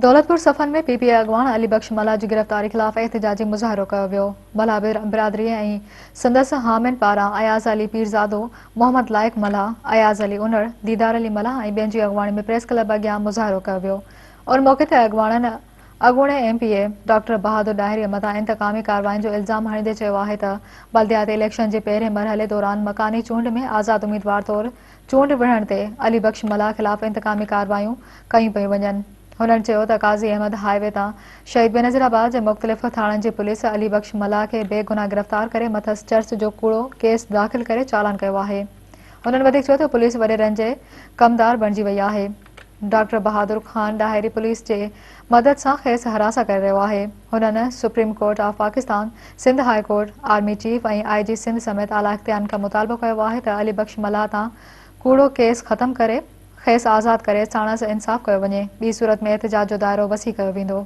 दौलतपुर सफ़न में पीपीए अगवान अली बख्श मला की गिरफ़्तारी ख़िलाफ़ एहतिजाजी मुज़ाहिरो कयो वियो। मला बिरादरी ऐं संदसि हामिन पारां अयाज़ अली पीरज़ादो, मोहम्मद लाइक मला, अयाज़ अली उनड़, दीदार अली मला ऐं ॿियनि जी अॻुवाणी में प्रेस क्लब अॻियां मुज़ाहिरो कयो वियो और मौक़े ते अॻूणे एमपीए डॉक्टर बहादुर डाहिरीअ मथां इंतकामी कार्रवाइयुनि जो इल्ज़ाम हणंदे चयो आहे त बल्दियाती इलेक्शन जे पहिरें मरहले दौरान मकानी चूंड में आज़ाद उम्मीदवार तौरु चूंड विढ़ण ते अली बख्श मला ख़िलाफ़ इंतकामी कार्रवाइयूं कयूं पियूं वञनि। हुननि चयो त काज़ी अहमद हाईवे तां शहीद बेनज़ीराबाद जे मुख़्तलिफ़ थाणनि जी पुलिस अली बख्श मला खे बेगुनाह गिरफ़्तार करे मथसि चर्च जो कूड़ो केस दाख़िल करे चालान कयो आहे। हुननि वधीक चयो त पुलिस वॾेरनि जे कमदार बणिजी वई आहे। डॉक्टर बहादुर ख़ान डाहिरी पुलिस जे मदद सां खेसि हरासा करे रहियो आहे। हुननि supreme court of Pakistan, Sindh high court, army chief ऐं आईजी सिंध समेत आला इख़्तियारनि खां मुतालबो कयो आहे त अली बख्श मला तां कूड़ो केस ख़त्म करे खेसि आज़ादु करे साणसि इंसाफ़ कयो वञे। ॿी सूरत में एहतिजाज जो दाइरो वसी कयो वेंदो।